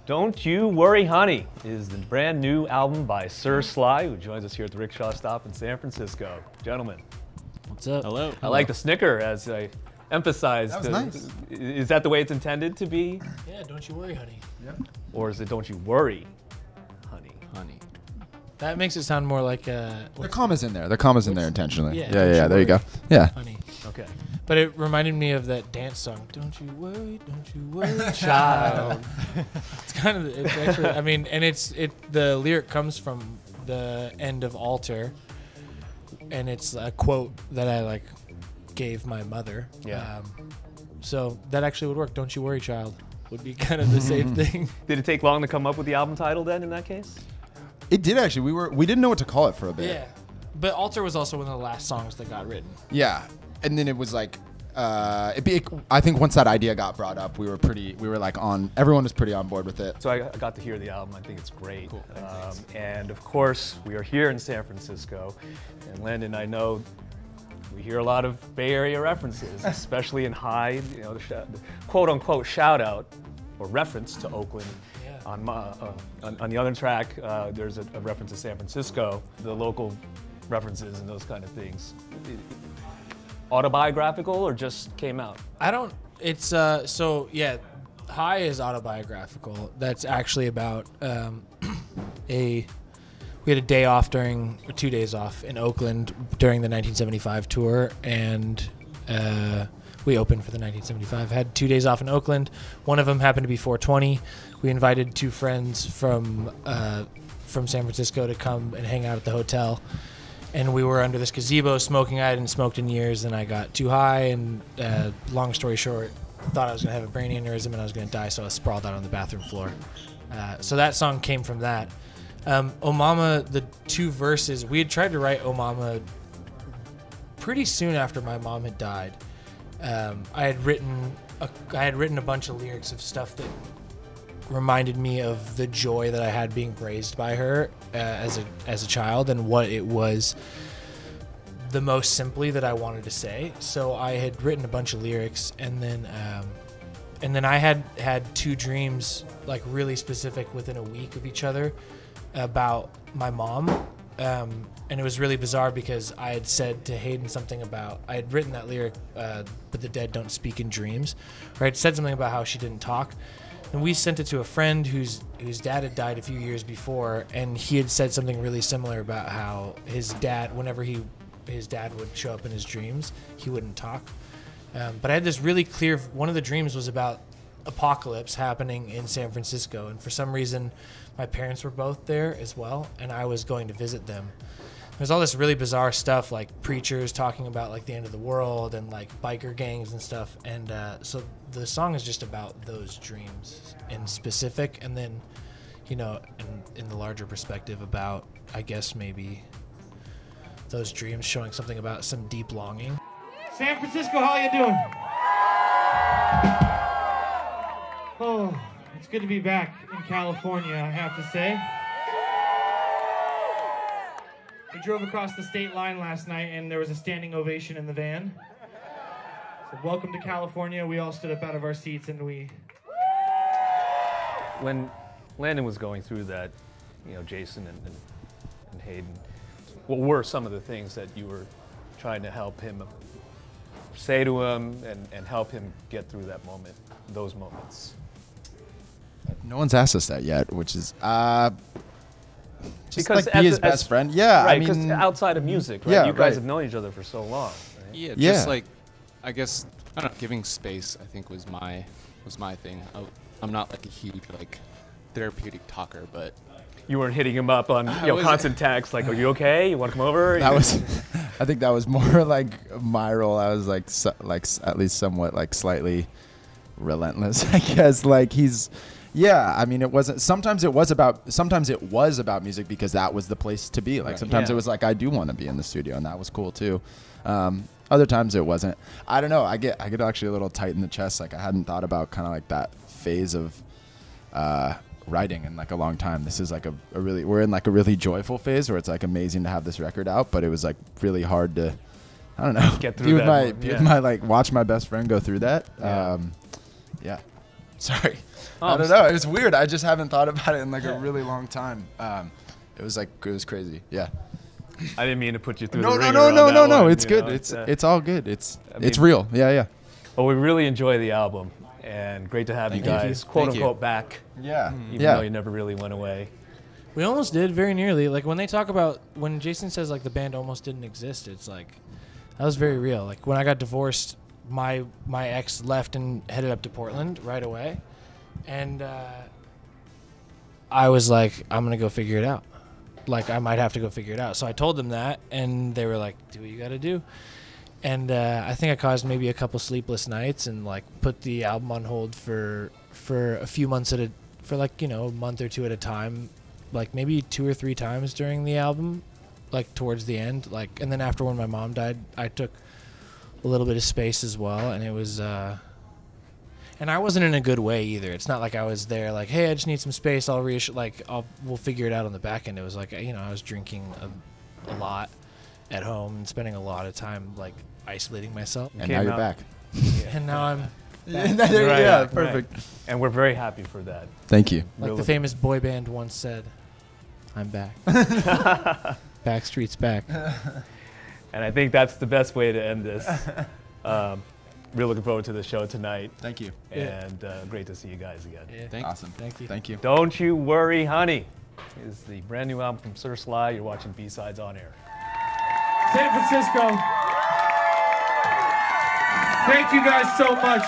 Don't You Worry Honey is the brand new album by Sir Sly, who joins us here at the Rickshaw Stop in San Francisco. Gentlemen. What's up? Hello. I like the snicker, as I emphasized. That was nice. Is that the way it's intended to be? Yeah, don't you worry, honey. Yeah. Or is it Don't You Worry Honey? Honey. That makes it sound more like The comma's in there. The comma's in there intentionally. Yeah, Yeah. There you go. worry. Yeah. honey. Okay. But it reminded me of that dance song. Don't you worry, child. It's kind of, it's actually, I mean, and the lyric comes from the end of Alter, and it's a quote that I gave my mother. Yeah. So that actually would work. Don't you worry, child. Would be kind of the same thing. Did it take long to come up with the album title then, in that case? It did actually. We didn't know what to call it for a bit. Yeah. But Alter was also one of the last songs that got written. Yeah. And then it was like, I think once that idea got brought up, everyone was pretty on board with it. So I got to hear the album. I think it's great. Cool. And of course, we are here in San Francisco. And Landon, I know we hear a lot of Bay Area references, especially in Hyde. You know, the quote-unquote shout-out or reference to Oakland. Yeah. On the other track, there's a reference to San Francisco, the local references and those kind of things. Autobiographical or just came out? It's High is autobiographical. That's actually about we had a day off 2 days off in Oakland during the 1975 tour, and we opened for the 1975. Had 2 days off in Oakland. One of them happened to be 420. We invited two friends from San Francisco to come and hang out at the hotel. And we were under this gazebo smoking. I hadn't smoked in years, and I got too high. And long story short, thought I was going to have a brain aneurysm and I was going to die, so I was sprawled out on the bathroom floor. So that song came from that. Oh Mama, the two verses, we had tried to write Oh Mama pretty soon after my mom had died. I had written a bunch of lyrics of stuff that reminded me of the joy that I had being raised by her as a child, and what it was the most simply that I wanted to say. So I had written a bunch of lyrics, and then I had two dreams, like really specific, within a week of each other about my mom. And it was really bizarre because I had said to Hayden something about, I had written that lyric, but the dead don't speak in dreams, or I'd said something about how she didn't talk. And we sent it to a friend whose dad had died a few years before, and he had said something really similar about how his dad, whenever his dad would show up in his dreams, he wouldn't talk. But I had this really clear, one of the dreams was about apocalypse happening in San Francisco, and for some reason my parents were both there as well, and I was going to visit them. There's all this really bizarre stuff, like preachers talking about like the end of the world and like biker gangs and stuff. And so the song is just about those dreams in specific, and then, you know, in the larger perspective about, I guess, maybe those dreams showing something about some deep longing. San Francisco, how you doing? Oh, it's good to be back in California, I have to say. We drove across the state line last night, and there was a standing ovation in the van. So welcome to California. We all stood up out of our seats, and we... When Landon was going through that, you know, Jason and Hayden, what were some of the things that you were trying to help him say to him and help him get through that moment, those moments? No one's asked us that yet, which is just because like be his best friend. Yeah, right, I because mean, outside of music, right? Yeah, You guys right. have known each other for so long. Right? Yeah, Yeah. just like, I guess, I don't know, giving space, I think, was my thing. I'm not like a huge like therapeutic talker, but You weren't hitting him up on I was- constant texts like, "Are you okay? You want to come over?" that was. I think that was more like my role. I was like at least somewhat like slightly relentless, I guess. Like he's. Yeah, I mean, it wasn't. Sometimes it was about music because that was the place to be. Like Right. sometimes Yeah. it was like I do want to be in the studio, and that was cool too. Other times it wasn't. I don't know. I get actually a little tight in the chest. Like I hadn't thought about kind of like that phase of writing in like a long time. This is like we're in like a really joyful phase where it's like amazing to have this record out, but it was like really hard to, I don't know, Get through that one, be with my like watch my best friend go through that. Yeah. Yeah. Sorry. Oh, I don't know. It was weird. I just haven't thought about it in like a really long time. It was crazy. Yeah. I didn't mean to put you through No, the no, ringer no, on no, that no, no. one, It's you good. know, It's all good. It's mean- real. Yeah, yeah. Well, we really enjoy the album, and great to have you Thank you. guys, quote Thank you. unquote, back. Yeah. Even Yeah. though you never really went away. We almost did, very nearly. Like when they talk about when Jason says like the band almost didn't exist, it's like that was very real. Like when I got divorced, my ex left and headed up to Portland right away, and I was like, I'm gonna go figure it out. Like I might have to go figure it out. So I told them that, and they were like, "Do what you got to do." And I think I caused maybe a couple sleepless nights, and like put the album on hold for a few months for like a month or two at a time, like maybe 2 or 3 times during the album, like towards the end, like, and then after when my mom died, I took a little bit of space as well, and it was and I wasn't in a good way either. It's not like I was there like, hey, I just need some space, we'll figure it out on the back end. It was like, I was drinking a lot at home and spending a lot of time like isolating myself, And Came now you're out- back. and now I'm Yeah, Right, perfect. right. And we're very happy for that. Thank you. like Really. the famous boy band once said, I'm back. Backstreet's back. And I think that's the best way to end this. Really looking forward to the show tonight, Thank you. and great to see you guys again. Yeah. Thank Awesome. Thank you. Thank you. Don't You Worry, Honey is the brand new album from Sir Sly. You're watching B-Sides on Air. San Francisco. Thank you guys so much.